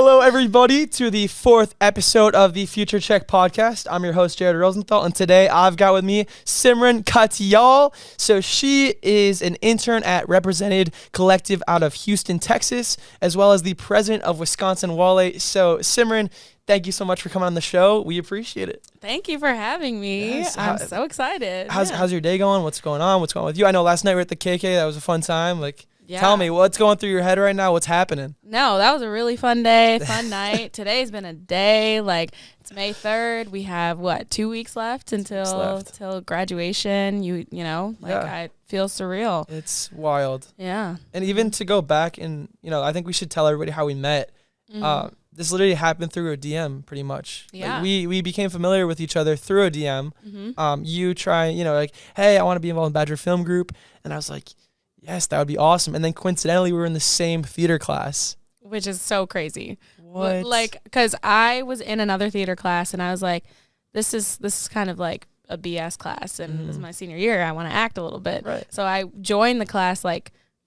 Hello, everybody, to the 4th episode of the Future Check podcast. I'm your host, Jared Rosenthal, and today I've got with me Simran Katyal. So she is an intern at Represented Collective out of Houston, Texas, as well as the president of Wisconsin Waale. So Simran, thank you so much for coming on the show. We appreciate it. Thank you for having me. Yes. I'm so excited. How's your day going? What's going on? What's going on with you? I know last night we were at the KK. That was a fun time. Tell me, what's going through your head right now? What's happening? No, that was a really fun day, fun night. Today's been a day. It's May 3rd. We have, 2 weeks left until graduation. I feel surreal. It's wild. Yeah. And even to go back and, I think we should tell everybody how we met. Mm-hmm. This literally happened through a DM pretty much. Yeah. We became familiar with each other through a DM. Mm-hmm. You try, hey, I want to be involved in Badger Film Group. And I was like, yes, that would be awesome. And then coincidentally, we were in the same theater class. Which is so crazy. What? Because I was in another theater class and I was like, this is kind of like a BS class. And this is my senior year. I want to act a little bit. Right. So I joined the class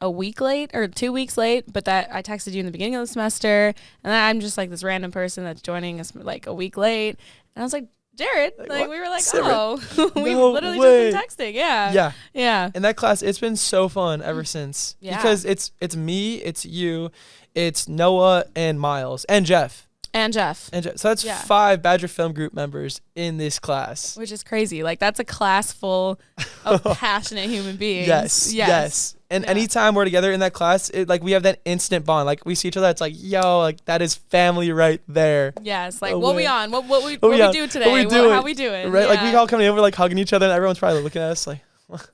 a week late or 2 weeks late, but that I texted you in the beginning of the semester, and then I'm just like this random person that's joining us a week late, and I was like, Jared, we were like, Simran, we've no literally way. just been texting. Yeah. In that class, it's been so fun ever since. Yeah. Because it's me, it's you, it's Noah and Miles and Jeff. So that's 5 Badger Film Group members in this class. Which is crazy. That's a class full of passionate human beings. Yes. And anytime we're together in that class, we have that instant bond. We see each other, it's like, yo, that is family right there. Yes. What we on? What we do today? How we do it? Right? Yeah. We all coming over, hugging each other, and everyone's probably looking at us like,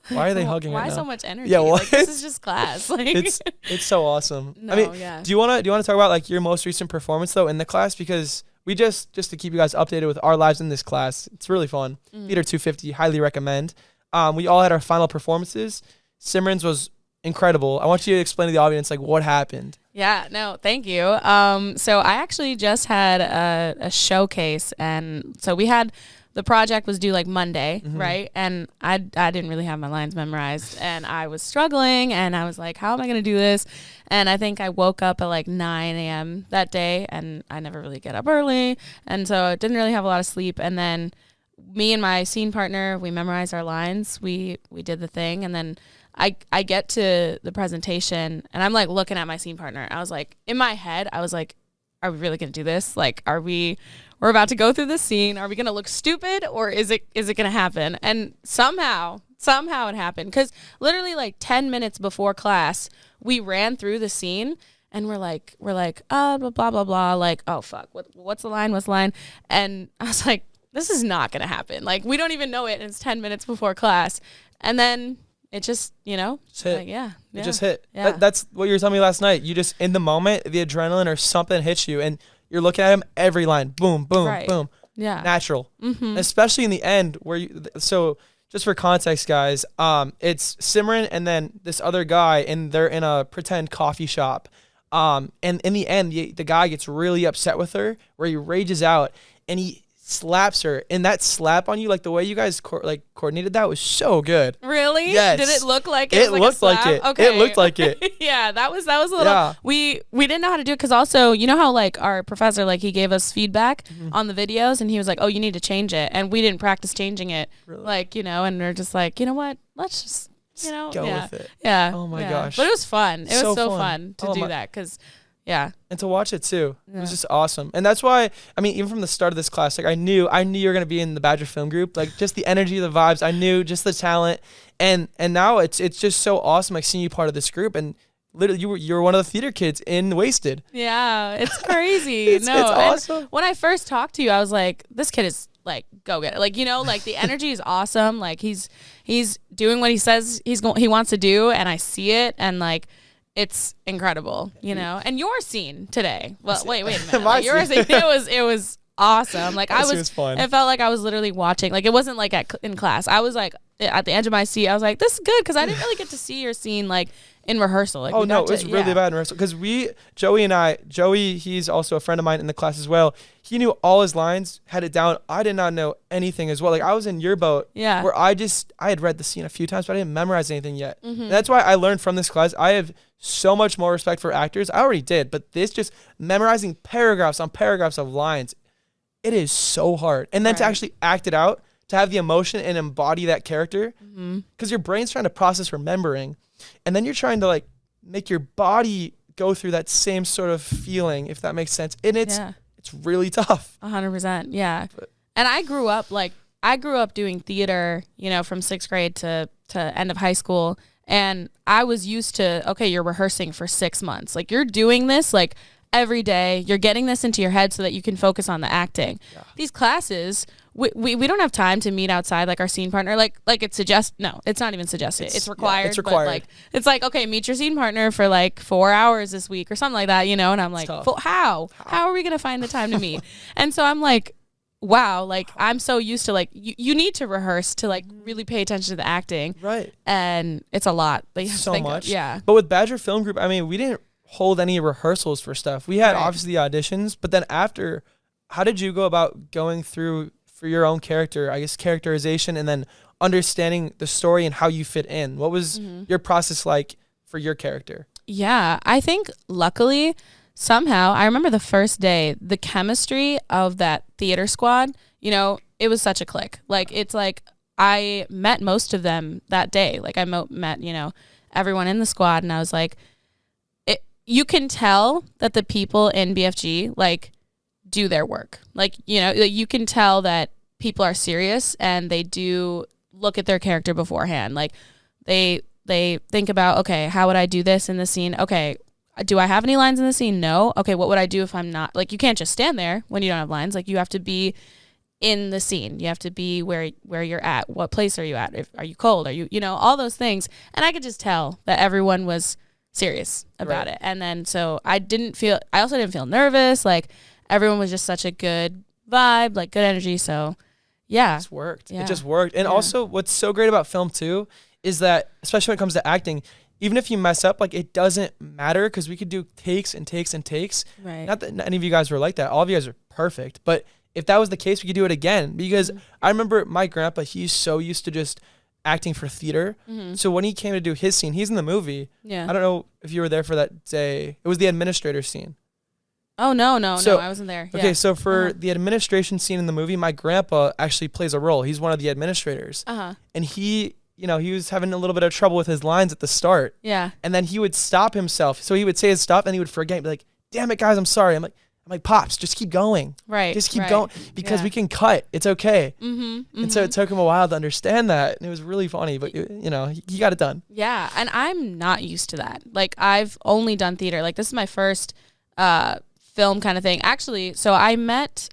why are they hugging right now? Why so much energy? Yeah, what? This is just class. It's so awesome. No, do you want to talk about your most recent performance though in the class, because we just to keep you guys updated with our lives in this class. It's really fun. Theater 250, highly recommend. We all had our final performances. Simran's was incredible. I want you to explain to the audience what happened. Yeah, no, thank you. So I actually just had a showcase, and so we had. The project was due Monday, right? And I didn't really have my lines memorized, and I was struggling, and I was like, how am I going to do this? And I think I woke up at 9 a.m. that day, and I never really get up early, and so I didn't really have a lot of sleep. And then me and my scene partner, we memorized our lines. We did the thing, and then I get to the presentation, and I'm looking at my scene partner. I was in my head, I was like, are we really going to do this? We're about to go through this scene. Are we going to look stupid, or is it going to happen? And somehow it happened. Because literally 10 minutes before class, we ran through the scene, and we're like, blah, blah, blah. Oh, fuck. What's the line? What's the line? And I was like, this is not going to happen. We don't even know it, and it's 10 minutes before class. And then it just, just hit. It just hit. Yeah. That's what you were telling me last night. You just, in the moment, the adrenaline or something hits you, and you're looking at him, every line, boom, boom, boom. Yeah. Natural. Especially in the end where so just for context, guys, it's Simran and then this other guy, and they're in a pretend coffee shop. And in the end, the guy gets really upset with her, where he rages out and he slaps her, and that slap on you, the way you guys coordinated that was so good. Really? Yes. Did it look like it? It looked like it. Okay. It looked like it. Yeah, that was a little. We didn't know how to do it, because also how our professor he gave us feedback on the videos, and he was like, oh, you need to change it, and we didn't practice changing it. Really? And we're just you know what? Let's just go with it. Yeah. Oh my gosh. But it was fun. It was so fun to do my. that, because. Yeah. And to watch it too. It was just awesome. And that's why, even from the start of this class, I knew you were going to be in the Badger Film Group, just the energy, the vibes. I knew just the talent. And now it's just so awesome seeing you part of this group, and literally you were one of the theater kids in Wasted. Yeah, it's crazy. It's awesome. When I first talked to you, I was like, this kid is go get it. The energy is awesome. He's doing what he says he wants to do, and I see it, and it's incredible, And your scene today. Well, wait a minute. Your scene, it was awesome. It was fun. It felt like I was literally watching. It wasn't in class. I was at the edge of my seat. I was like, this is good, because I didn't really get to see your scene in rehearsal. Like, oh no, it was really bad in rehearsal because Joey, he's also a friend of mine in the class as well. He knew all his lines, had it down. I did not know anything as well. Like I was in your boat, where I had read the scene a few times, but I didn't memorize anything yet. And that's why I learned from this class. I have so much more respect for actors. I already did, but this just memorizing paragraphs on paragraphs of lines, it is so hard. And then to actually act it out, to have the emotion and embody that character, because your brain's trying to process remembering. And then you're trying to like make your body go through that same sort of feeling, if that makes sense. And it's really tough. 100%. Yeah. And I grew up doing theater, you know, from 6th grade to end of high school. And I was used to, okay, you're rehearsing for 6 months. Like you're doing this like every day. You're getting this into your head so that you can focus on the acting. Yeah. These classes, we don't have time to meet outside like our scene partner. Like it's no, it's not even suggested. It's required. It's required. But like it's like, okay, meet your scene partner for like 4 hours this week or something like that, you know? And I'm like, how are we gonna find the time to meet? And so I'm like, wow, like I'm so used to like you need to rehearse to like really pay attention to the acting. Right. And it's a lot. Like you have so to think much. Yeah. But with Badger Film Group, I mean, we didn't hold any rehearsals for stuff. We had obviously the auditions, but then after, how did you go about going through for your own character, I guess characterization, and then understanding the story and how you fit in? What was your process like for your character? Yeah, I think luckily somehow, I remember the first day, the chemistry of that theater squad, you know, it was such a click. Like, it's like I met most of them that day. Like I met, you know, everyone in the squad, and I was like, you can tell that the people in BFG like do their work. Like, you know, you can tell that people are serious and they do look at their character beforehand. Like they think about, okay, how would I do this in the scene? Okay, do I have any lines in the scene? No. Okay, what would I do if I'm not? Like, you can't just stand there when you don't have lines. Like, you have to be in the scene. You have to be where you're at. What place are you at? Are you cold? Are you know, all those things. And I could just tell that everyone was serious about it. And then so I also didn't feel nervous. Like, everyone was just such a good vibe, like good energy. So yeah. It just worked. Yeah. It just worked. And also what's so great about film too is that, especially when it comes to acting, even if you mess up, like, it doesn't matter, because we could do takes and takes and takes. Right. Not that any of you guys were like that. All of you guys are perfect. But if that was the case, we could do it again. Because I remember my grandpa, he's so used to just acting for theater. So when he came to do his scene, he's in the movie. Yeah. I don't know if you were there for that day. It was the administrator scene. Oh, no, I wasn't there. Okay, so for the administration scene in the movie, my grandpa actually plays a role. He's one of the administrators. And he, you know, he was having a little bit of trouble with his lines at the start. Yeah. And then he would stop himself. So he would say his stop and he would forget and be like, damn it, guys, I'm sorry. I'm like, Pops, just keep going. Right. Just keep going, because we can cut. It's okay. And so it took him a while to understand that. And it was really funny, but you know, he got it done. Yeah. And I'm not used to that. Like, I've only done theater. Like, this is my first film kind of thing. Actually, so I met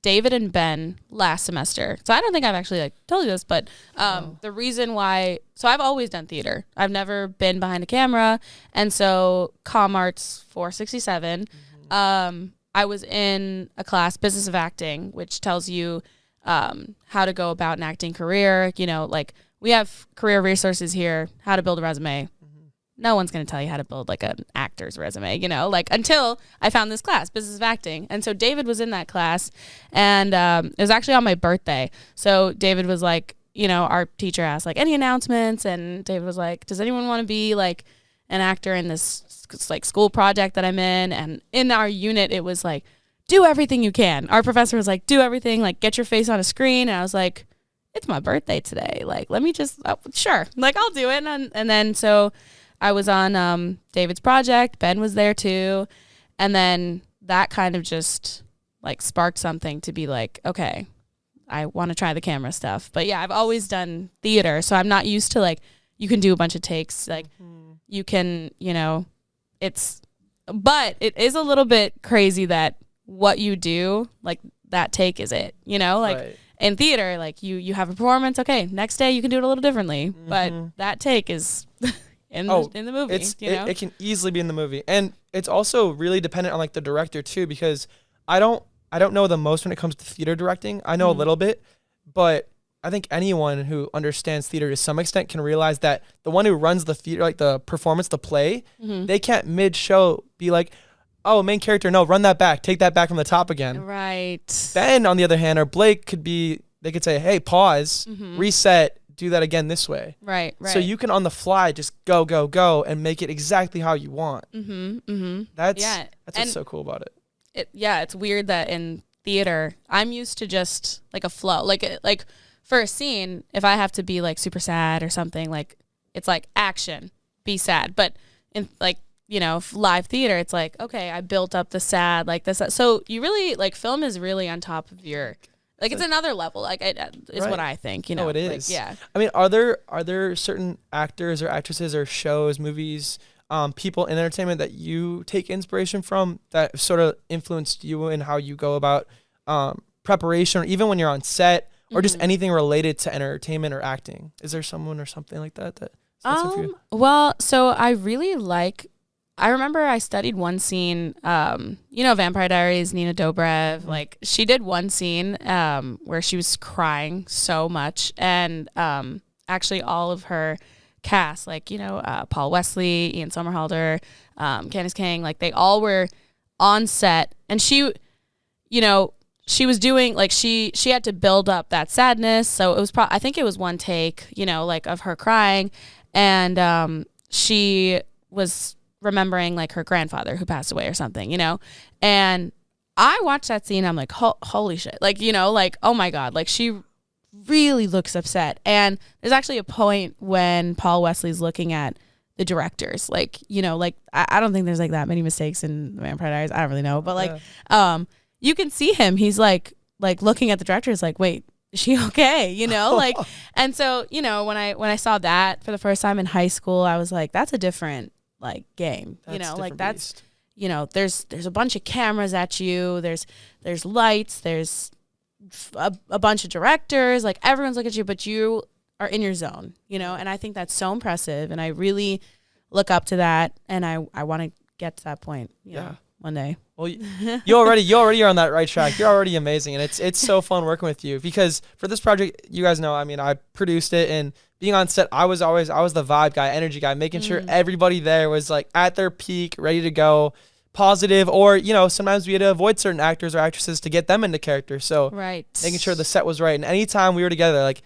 David and Ben last semester. So I don't think I've actually like told you this, but the reason why, so I've always done theater. I've never been behind a camera. And so ComArts 467, I was in a class, Business of Acting, which tells you how to go about an acting career. You know, like, we have career resources here, how to build a resume. No one's going to tell you how to build like an actor's resume, you know, like, until I found this class, Business of Acting. And so David was in that class, and it was actually on my birthday. So David was like, you know, our teacher asked like, any announcements? And David was like, does anyone want to be like an actor in this like school project that I'm in? And in our unit, it was like, do everything you can. Our professor was like, do everything, like, get your face on a screen. And I was like, it's my birthday today. Like, let me just, sure. Like, I'll do it. And then, so I was on David's project. Ben was there too. And then that kind of just like sparked something to be like, okay, I want to try the camera stuff. But yeah, I've always done theater. So I'm not used to like, you can do a bunch of takes. Like you can, you know, but it is a little bit crazy that what you do, like, that take is it, you know, like in theater, like you have a performance. Okay, next day you can do it a little differently. But that take is in the movie. It can easily be in the movie. And it's also really dependent on like the director too, because I don't know the most when it comes to theater directing. I know a little bit, but I think anyone who understands theater to some extent can realize that the one who runs the theater, like the performance, the play, they can't mid-show be like, oh, main character, no, run that back, take that back from the top again. Right. Ben, on the other hand, or Blake they could say, hey, pause, reset, do that again this way. Right. So you can on the fly just go, and make it exactly how you want. That's what's so cool about it. It's weird that in theater, I'm used to just like a flow. Like for a scene, if I have to be like super sad or something, like it's like action, be sad. But in like, you know, live theater, it's like, okay, I built up the sad, like this. So you really, like, film is really on top of your, like, it's another level. Like, it's what I think, you know. Oh, it is. Like, yeah. I mean, are there certain actors or actresses or shows, movies, people in entertainment that you take inspiration from that sort of influenced you in how you go about preparation, or even when you're on set, or just anything related to entertainment or acting? Is there someone or something like that for you? Well, so I remember I studied one scene, you know, Vampire Diaries, Nina Dobrev, like she did one scene where she was crying so much, and actually all of her cast, like, you know, Paul Wesley, Ian Somerhalder, Candice King, like they all were on set, and she, you know, she was doing, like, she had to build up that sadness, so it was I think it was one take, you know, like of her crying, and she was remembering like her grandfather who passed away or something, you know, and I watched that scene, I'm like, holy shit, like, you know, like, oh my God, like she really looks upset. And there's actually a point when Paul Wesley's looking at the directors, like, you know, like I don't think there's like that many mistakes in Vampire Diaries, I don't really know, but like you can see him, he's like looking at the directors like, wait, is she okay, you know, like, and so, you know, when I saw that for the first time in high school, I was like, that's a different like game, you know, like that's beast. You know, there's a bunch of cameras at you, there's lights, there's a bunch of directors, like everyone's looking at you, but you are in your zone, you know, and I think that's so impressive, and I really look up to that, and I want to get to that point, you know, one day. Well, you already are on that right track. You're already amazing, and it's so fun working with you, because for this project, you guys know, I mean, I produced it, and being on set, I was the vibe guy, energy guy, making sure everybody there was like at their peak, ready to go, positive, or, you know, sometimes we had to avoid certain actors or actresses to get them into character. So making sure the set was right, and anytime we were together, like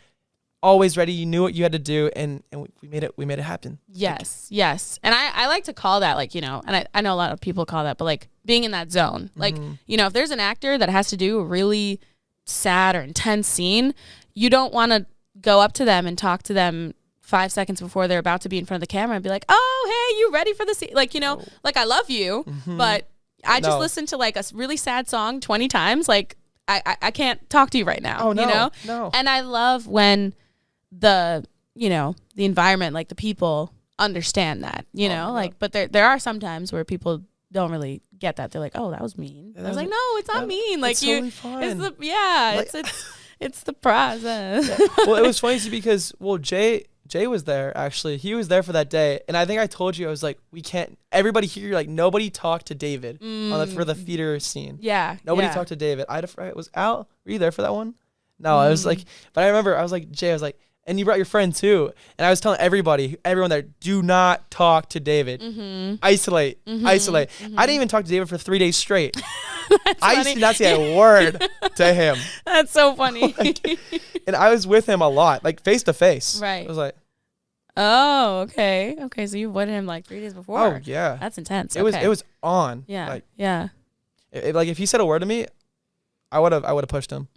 always ready, you knew what you had to do, and we made it happen. Yes. And I like to call that, like, you know, and I know a lot of people call that, but like being in that zone, like, you know, if there's an actor that has to do a really sad or intense scene, you don't want to go up to them and talk to them 5 seconds before they're about to be in front of the camera and be like, oh, hey, you ready for the scene? Like, you know, like I love you, but I just listened to like a really sad song 20 times. Like I can't talk to you right now, you know? No. And I love when the, you know, the environment, like the people understand that, you know, like, but there are some times where people don't really get that. They're like, oh, that was mean. I was like, no, it's not mean. Like, it's totally fine. It's the process. Yeah. Well, it was funny because, well, Jay was there, actually. He was there for that day. And I think I told you, I was like, we can't, everybody here, like, nobody talked to David for the theater scene. Yeah. Nobody talked to David. Was Al, were you there for that one? No, I was like, but I remember, I was like, Jay, I was like, and you brought your friend too. And I was telling everyone there, do not talk to David. Isolate. I didn't even talk to David for 3 days straight. I did not say a word to him. That's so funny. And I was with him a lot, like face to face. Right. I was like, oh, okay. Okay, so you avoided him like 3 days before. Oh, yeah. That's intense. It was on. Yeah. Like, yeah. Like if he said a word to me, I would have pushed him.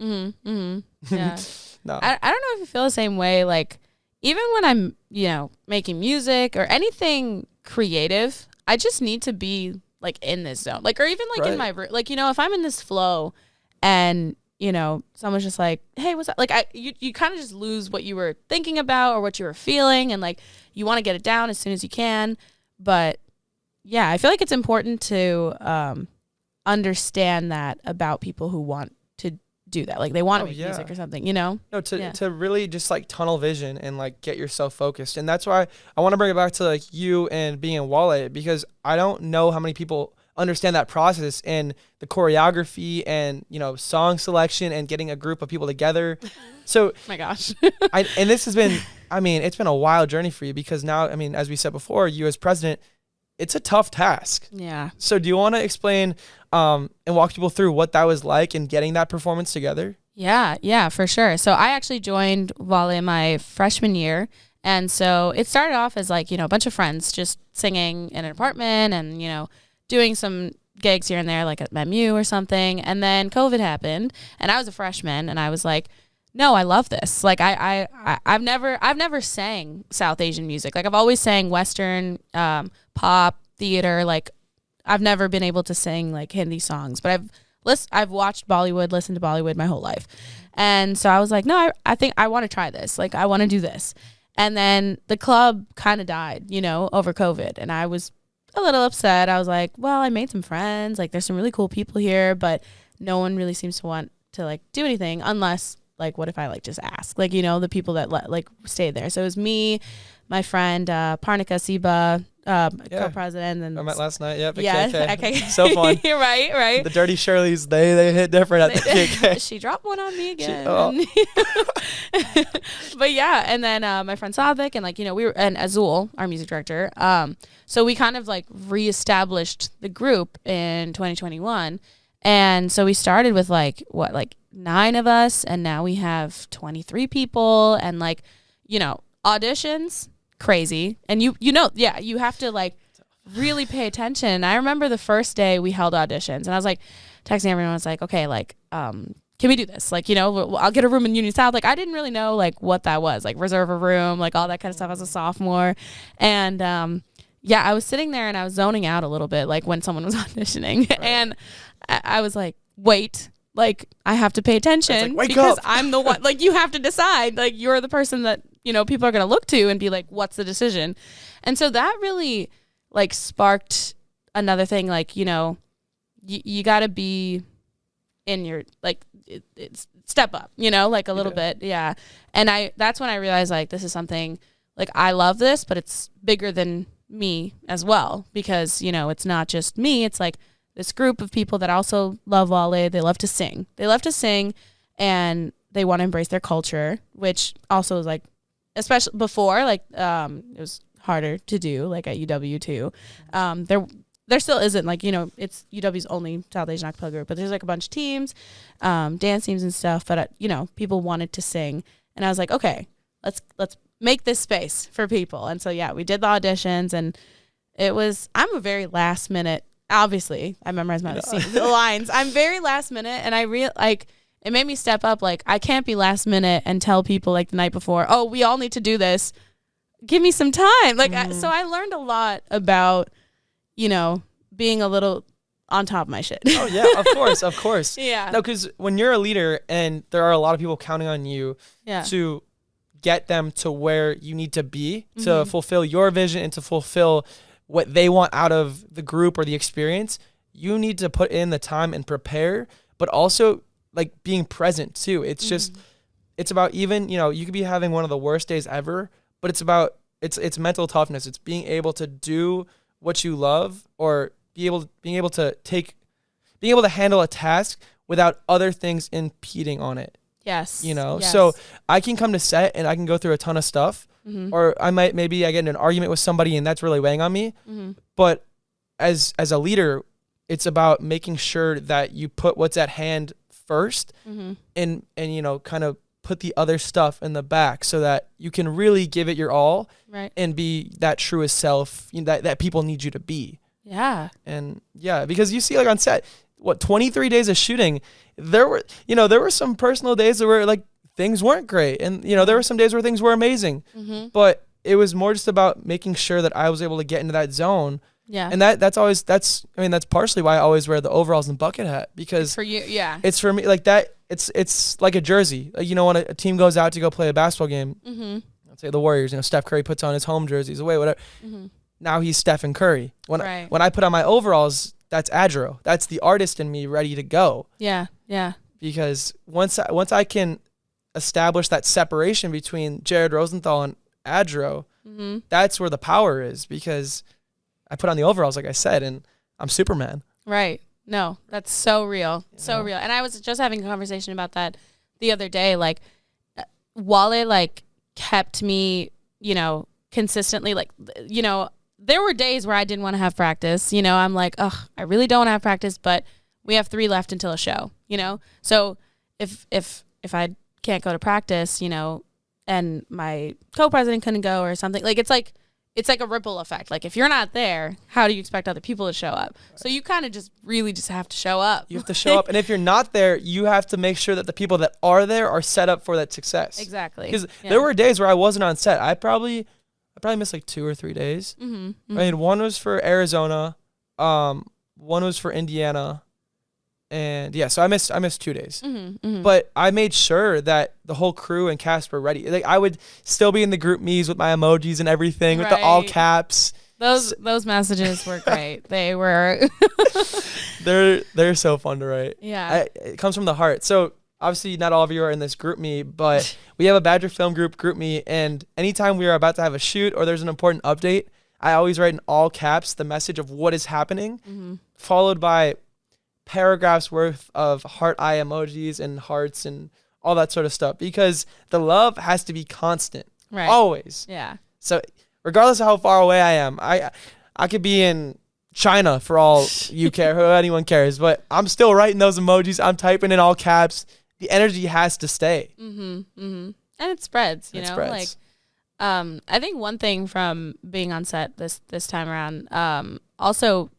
Yeah. No. I don't know if you feel the same way. Like, even when I'm, you know, making music or anything creative, I just need to be like in this zone. Like, or even like in my room. Like, you know, if I'm in this flow and, you know, someone's just like, hey, what's up? Like, you kind of just lose what you were thinking about or what you were feeling. And like, you want to get it down as soon as you can. But yeah, I feel like it's important to understand that about people who want to do that, like they want to make music or something, you know. No, to really just like tunnel vision and like get yourself focused. And that's why I want to bring it back to like you and being in Waale, because I don't know how many people understand that process and the choreography and, you know, song selection and getting a group of people together. So my gosh. and this has been, I mean, it's been a wild journey for you because now, I mean, as we said before, you as president, it's a tough task. Yeah. So do you want to explain and walk people through what that was like and getting that performance together? Yeah, for sure. So I actually joined Waale my freshman year. And so it started off as like, you know, a bunch of friends just singing in an apartment and, you know, doing some gigs here and there, like at MU or something. And then COVID happened and I was a freshman and I was like, no, I love this. Like I've never sang South Asian music. Like I've always sang Western, pop, theater. Like I've never been able to sing like Hindi songs, but I've watched Bollywood, listened to Bollywood my whole life. And so I was like, no, I think I want to try this. Like I want to do this. And then the club kind of died, you know, over COVID. And I was a little upset. I was like, well, I made some friends. Like there's some really cool people here, but no one really seems to want to like do anything unless like, what if I like just ask, like, you know, the people that like stayed there. So it was me, my friend, Parnika Siba, co-president. And I met last night. Yep. Yeah. KK. So fun. right. The Dirty Shirleys, they hit different at the KK. She dropped one on me again. Oh. But yeah. And then my friend Savik and like, you know, and Azul, our music director. So we kind of like reestablished the group in 2021. And so we started with like 9 of us, and now we have 23 people, and like, you know, auditions, crazy. And you know, yeah, you have to like really pay attention. I remember the first day we held auditions and I was like texting everyone. I was like, okay, like, can we do this? Like, you know, I'll get a room in Union South. Like I didn't really know like what that was, like reserve a room, like all that kind of stuff as a sophomore. And, yeah, I was sitting there and I was zoning out a little bit, like when someone was auditioning. Right. And I was like, wait, like I have to pay attention like, because I'm the one, like you have to decide, like you're the person that, you know, people are going to look to and be like, what's the decision? And so that really like sparked another thing. Like, you know, you got to be in your, like, it's step up, you know, like a little bit. Yeah. And that's when I realized like, this is something like, I love this, but it's bigger than me as well, because, you know, it's not just me. It's like this group of people that also love Waale. They love to sing. And they want to embrace their culture, which also is like, especially before, like, it was harder to do, like at UW too. There still isn't, like, you know, it's UW's only South Asian acapella group, but there's like a bunch of teams, dance teams and stuff. But you know, people wanted to sing, and I was like, okay, let's make this space for people. And so yeah, we did the auditions, and it was, I'm a very last minute. Obviously, I memorized my the lines. I'm very last minute, and it made me step up. Like, I can't be last minute and tell people like the night before, oh, we all need to do this. Give me some time. Like, so I learned a lot about, you know, being a little on top of my shit. Oh yeah, of course. Yeah. No, because when you're a leader and there are a lot of people counting on you to get them to where you need to be to fulfill your vision and to fulfill what they want out of the group or the experience, you need to put in the time and prepare, but also like being present too. It's just, it's about, even, you know, you could be having one of the worst days ever, but it's about, it's mental toughness. It's being able to do what you love, or being able to handle a task without other things impeding on it. Yes. You know, yes. So I can come to set and I can go through a ton of stuff, or I maybe I get in an argument with somebody and that's really weighing on me. But as a leader, it's about making sure that you put what's at hand first, and you know, kind of put the other stuff in the back so that you can really give it your all, right, and be that truest self, you know, that people need you to be. Yeah. And yeah, because you see, like on set, 23 days of shooting, there were some personal days where like things weren't great, and you know, there were some days where things were amazing, but it was more just about making sure that I was able to get into that zone. Yeah. And that's partially why I always wear the overalls and bucket hat, because it's for you. Yeah. It's for me, like that. It's like a jersey. Like, you know, when a team goes out to go play a basketball game, let's say the Warriors, you know, Steph Curry puts on his home jerseys away, whatever. Now he's Stephen Curry. When I put on my overalls, that's Adro. That's the artist in me ready to go. Yeah. Yeah. Because once I can establish that separation between Jared Rosenthal and Adro, that's where the power is, because I put on the overalls, like I said, and I'm Superman. Right. No, that's so real. So real. And I was just having a conversation about that the other day. Like, Waale, like, kept me, consistently, like, there were days where I didn't want to have practice. I'm like, ugh, I really don't have practice, but we have 3 left until a show, So if I can't go to practice, and my co-president couldn't go or something, like, it's like a ripple effect. Like, if you're not there, how do you expect other people to show up? Right. So you kind of just have to show up. You have to show up. And if you're not there, you have to make sure that the people that are there are set up for that success. Exactly. Because there were days where I wasn't on set. I probably missed like 2 or 3 days. Mm-hmm. I mean, one was for Arizona. One was for Indiana. And yeah, so I missed 2 days. Mm-hmm. But I made sure that the whole crew and cast were ready. Like, I would still be in the group me's with my emojis and everything, with the all caps. Those messages were great. They were. They're so fun to write. Yeah. It comes from the heart. So obviously not all of you are in this group me, but we have a Badger Film Group me, and anytime we are about to have a shoot or there's an important update, I always write in all caps the message of what is happening, followed by paragraphs worth of heart eye emojis and hearts and all that sort of stuff, because the love has to be constant. Right. Always. Yeah. So regardless of how far away I am, I could be in China for all you care, or anyone cares, but I'm still writing those emojis. I'm typing in all caps. The energy has to stay. And it spreads, you know. Like, I think one thing from being on set this time around, also,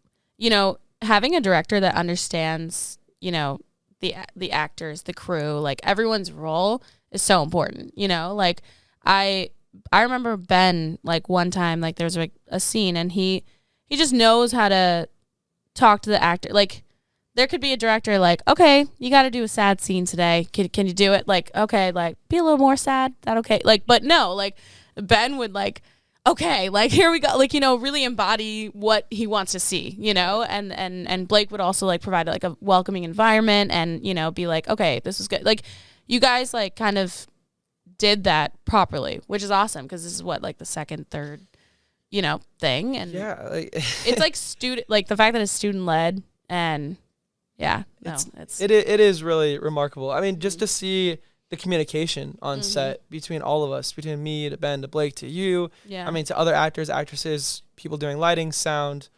having a director that understands, the actors, the crew, like, everyone's role is so important. Like, I remember Ben, like, one time, like, there was like a scene and he just knows how to talk to the actor. Like, there could be a director like, okay, you got to do a sad scene today. Can you do it? Like, okay, like, be a little more sad. That okay? Like, but no, like, Ben would, like, okay, like, here we go. Like, really embody what he wants to see, and Blake would also, like, provide, like, a welcoming environment and, be like, okay, this is good. Like, you guys, like, kind of did that properly, which is awesome, because this is what, like, the second, third, thing. And yeah, like it's like like, the fact that it's student led, and it is really remarkable. I mean, just to see the communication on set between all of us, between me to Ben to Blake to you. Yeah. I mean, to other actors, actresses, people doing lighting, sound.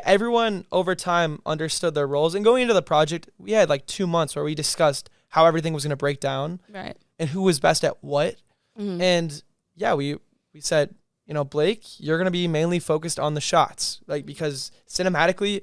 Everyone over time understood their roles. And going into the project, we had like 2 months where we discussed how everything was going to break down, right, and who was best at what. And yeah, we said, Blake, you're going to be mainly focused on the shots, like, because cinematically,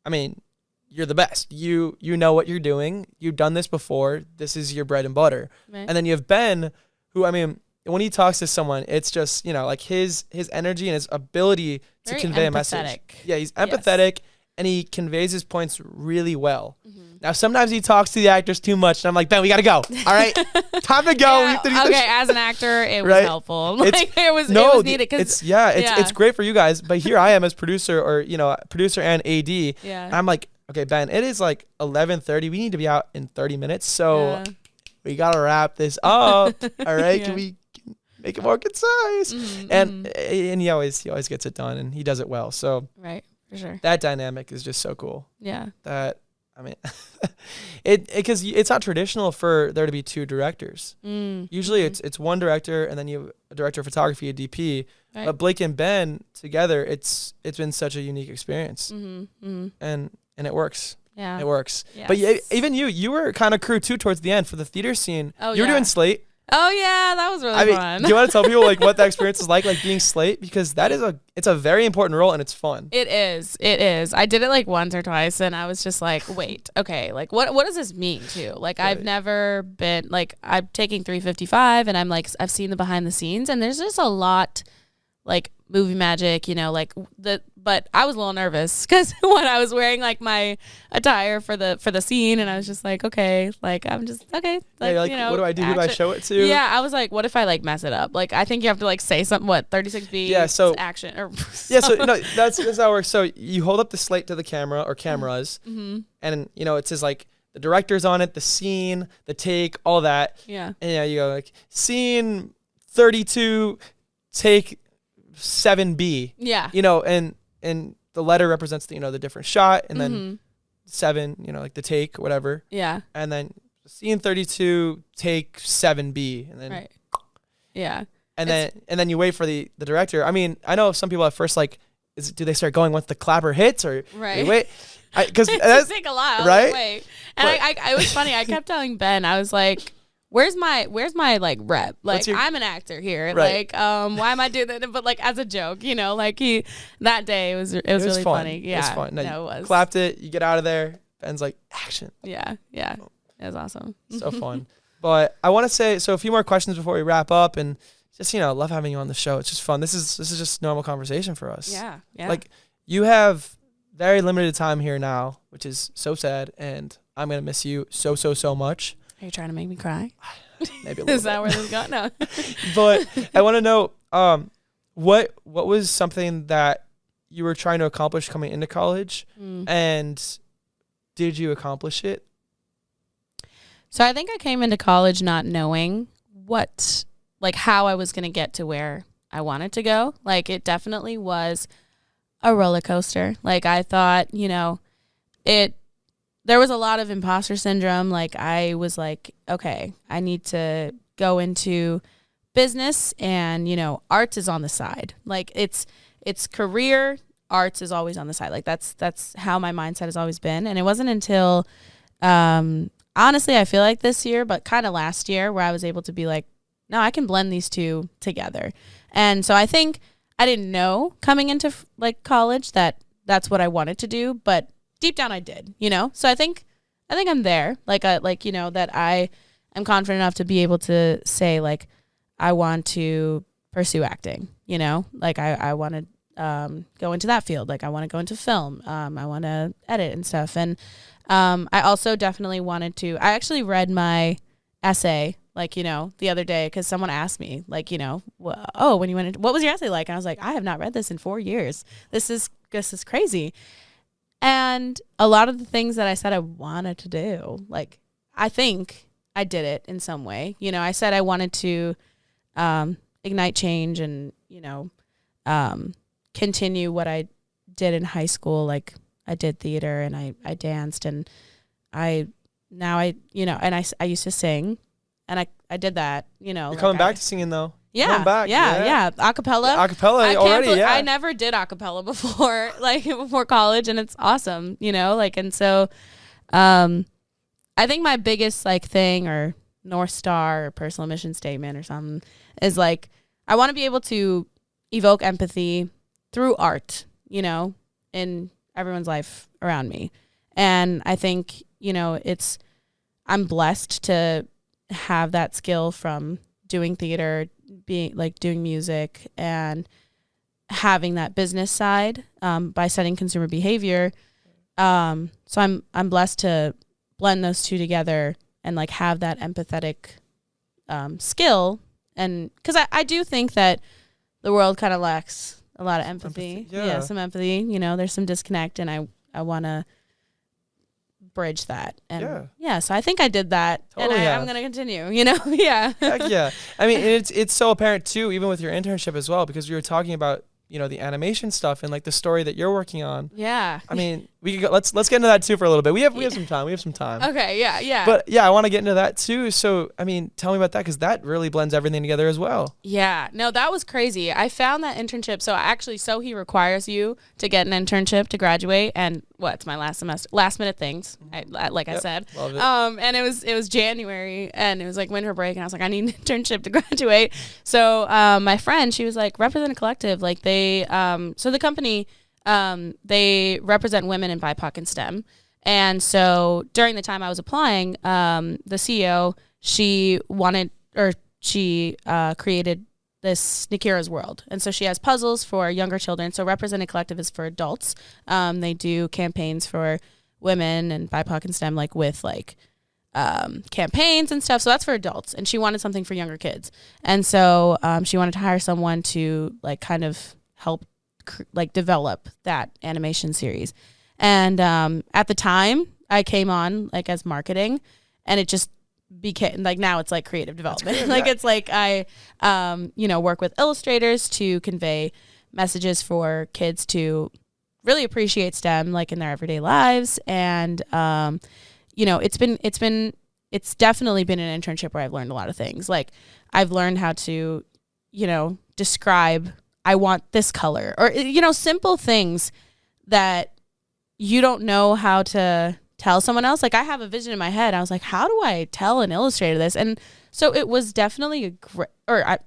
I mean, you're the best. You know what you're doing. You've done this before. This is your bread and butter. Right. And then you have Ben, who, I mean, when he talks to someone, it's just, like, his energy and his ability to convey a message. Yeah, he's empathetic, and he conveys his points really well. Now, sometimes he talks to the actors too much, and I'm like, Ben, we got to go. All right, time to go. Yeah, okay, as an actor, it was helpful. Like, it was needed. It's great for you guys, but here I am as producer, or, producer and AD. Yeah. And I'm like, okay, Ben, it is like 11:30. We need to be out in 30 minutes, so we got to wrap this up. All right, can we make it more concise? And he always gets it done, and he does it well. So right, for sure. That dynamic is just so cool. Yeah. That, I mean, because it's not traditional for there to be 2 directors. Usually it's one director, and then you have a director of photography, a DP. Right. But Blake and Ben together, it's been such a unique experience. And it works. Yeah. It works. Yes. But even you were kind of crew too towards the end for the theater scene. Oh, you were doing Slate. Oh yeah, that was really fun. Do you want to tell people, like, what that experience is like being Slate? Because it's a very important role, and it's fun. It is. I did it like once or twice, and I was just like, wait, okay, like, what does this mean too? Like, right. I've never been, like, I'm taking 355, and I'm like, I've seen the behind the scenes, and there's just a lot, like, movie magic, but I was a little nervous because when I was wearing, like, my attire for the scene, and I was just like, okay, like, I'm just okay, like, what do I do? Who do I show it to? Yeah, I was like, what if I, like, mess it up? Like, I think you have to, like, say something. What, 36B? Yeah, so action or yeah, so no, that's how it works. So you hold up the slate to the camera or cameras, and it says, like, the director's on it, the scene, the take, all that. Yeah, and you go, like, scene 32, take 7B. Yeah. And the letter represents the, the different shot, and then 7, like the take, whatever. Yeah. And then scene 32, take 7B, and then right. Yeah. And then you wait for the director. I mean, I know some people at first like, do they start going once the clapper hits, or right? Wait, because it does take a lot, right? Wait. And it was funny. I kept telling Ben, I was like, Where's my like rep? Like I'm an actor here. Right. Like why am I doing that? But like as a joke, like that day it was really fun. funny. Yeah, it was fun. No, it was. Clapped it. You get out of there. Ben's like action. Yeah. It was awesome. So fun. But I want to say a few more questions before we wrap up, and just love having you on the show. It's just fun. This is just normal conversation for us. Yeah. Like you have very limited time here now, which is so sad, and I'm gonna miss you so much. Are you trying to make me cry? Maybe a little Is that where this got? No. But I want to know, what was something that you were trying to accomplish coming into college, and did you accomplish it? So I think I came into college not knowing how I was going to get to where I wanted to go. Like it definitely was a roller coaster. Like I thought, there was a lot of imposter syndrome. Like I was like, okay, I need to go into business, and arts is on the side. Like it's career, arts is always on the side. Like that's how my mindset has always been. And it wasn't until honestly, I feel like this year, but kind of last year, where I was able to be like, no, I can blend these two together. And so I think I didn't know coming into college that that's what I wanted to do, but deep down I did, So I think I'm there. That I am confident enough to be able to say like I want to pursue acting, Like I want to go into that field. Like I want to go into film. I want to edit and stuff. And I also definitely wanted to. I actually read my essay the other day, because someone asked me when you went into, what was your essay like? And I was like, I have not read this in 4 years. This is crazy. And a lot of the things that I said I wanted to do, like, I think I did it in some way. I said I wanted to ignite change and, continue what I did in high school. Like, I did theater and I danced, and I used to sing, and I did that, You're coming back to singing, though. Yeah, back. Yeah. Acapella. Acapella already, yeah. I never did acapella before, before college, and it's awesome, and so, I think my biggest thing, or North Star, or personal mission statement or something, is I want to be able to evoke empathy through art, in everyone's life around me. And I think, I'm blessed to have that skill from doing theater, doing music, and having that business side by studying consumer behavior. So I'm blessed to blend those two together and have that empathetic skill. And because I do think that the world kind of lacks a lot of empathy. Yeah, some empathy. There's some disconnect, and I want to bridge that. And so I think I did that, totally, and I'm going to continue, yeah. Heck yeah. I mean, it's so apparent too, even with your internship as well, because we were talking about, the animation stuff and the story that you're working on. Yeah. I mean, we could go, let's get into that too for a little bit. We have some time. Okay. Yeah. But yeah, I want to get into that too. So, I mean, tell me about that, because that really blends everything together as well. Yeah. No, that was crazy. I found that internship. So he requires you to get an internship to graduate, and it's my last minute things. I said. Love it. And it was January, and it was winter break, and I was like, I need an internship to graduate. So my friend, she was like, represent a collective. So the company, they represent women in BIPOC and STEM. And so during the time I was applying, the CEO, she created this Nikira's World. And so she has puzzles for younger children. So Represent a Collective is for adults. They do campaigns for women and BIPOC and STEM, with campaigns and stuff. So that's for adults. And she wanted something for younger kids. And so she wanted to hire someone to kind of help develop that animation series. And at the time I came on as marketing, and it just became now it's creative development. It's I work with illustrators to convey messages for kids to really appreciate STEM like in their everyday lives. And, you know, it's definitely been an internship where I've learned a lot of things. Like I've learned how to, you know, describe, I want this color, or, you know, simple things that you don't know how to tell someone else. Like I have a vision in my head. I was like, how do I tell an illustrator this? And so it was definitely a great,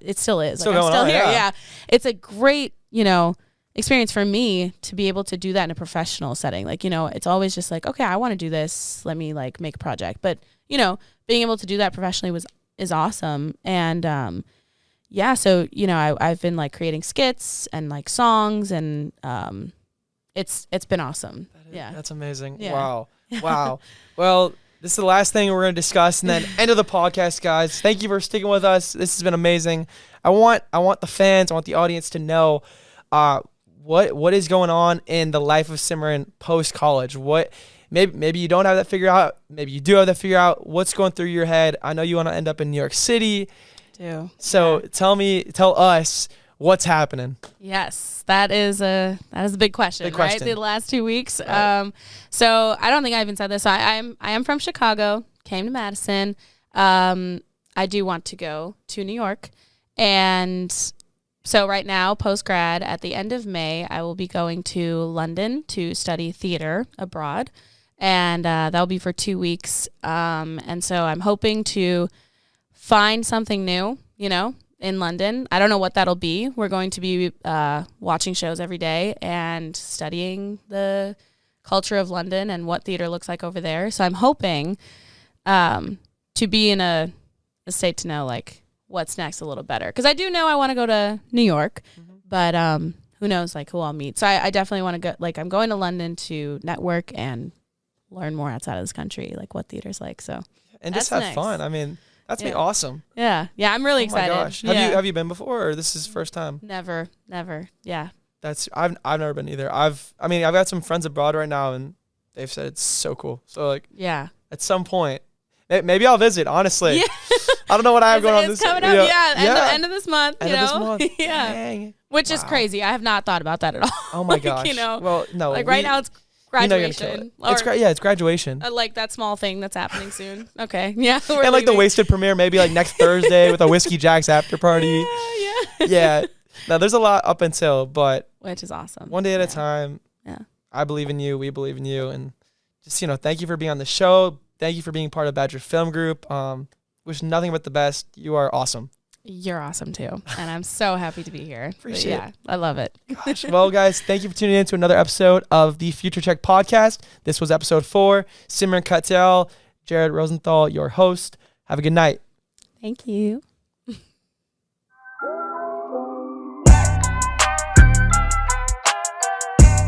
it still is. Like, I'm still here. Yeah. It's a great, you know, experience for me to be able to do that in a professional setting. Like, you know, it's always just like, okay, I want to do this. Let me like make a project. But, you know, being able to do that professionally is awesome. And, yeah, so, you know, I've been like creating skits and like songs, and it's been awesome. Yeah. That's amazing. Yeah. Wow. Wow. Well, this is the last thing we're going to discuss, and then end of the podcast, guys. Thank you for sticking with us. This has been amazing. I want the fans, I want the audience to know what is going on in the life of Simran post college. What maybe you don't have that figured out. Maybe you do have that figured out. What's going through your head? I know you want to end up in New York City. So tell us what's happening. Yes, that is a big question, right? The last 2 weeks. Right. So I don't think I even said this. So I am from Chicago, came to Madison. I do want to go to New York. And so right now, post-grad, at the end of May, I will be going to London to study theater abroad. And that'll be for 2 weeks. And so I'm hoping to find something new, you know, in London. I don't know what that'll be. We're going to be watching shows every day and studying the culture of London and what theater looks like over there. So I'm hoping to be in a state to know like what's next a little better. Because I do know I want to go to New York, but who knows like who I'll meet. So I definitely want to go. Like I'm going to London to network and learn more outside of this country, like what theater's like. So and just have fun. I mean, that's be awesome. Yeah, I'm really excited. Oh my gosh, have you been before, or this is first time? Never. Yeah. I've never been either. I've got some friends abroad right now, and they've said it's so cool. So like, yeah, at some point, maybe I'll visit. Honestly, I don't know what I have going on this. It's coming up. Yeah, end of this month. End of this month. Yeah, dang. Which is crazy. I have not thought about that at all. Oh my gosh. You know, well, no, like right now it's graduation. It's graduation. Like that small thing that's happening soon. Okay, yeah. And like the Wasted premiere, maybe like next Thursday with a Whiskey Jack's after party. Yeah. Now there's a lot up until, but which is awesome. One day at a time. Yeah. I believe in you. We believe in you, and just thank you for being on the show. Thank you for being part of Badger Film Group. Wish nothing but the best. You are awesome. You're awesome too, and I'm so happy to be here. Appreciate it. I love it. Gosh. Well, guys, thank you for tuning in to another episode of the Future Check podcast. This was episode 4. Simran Katyal, Jared Rosenthal, your host. Have a good night. Thank you.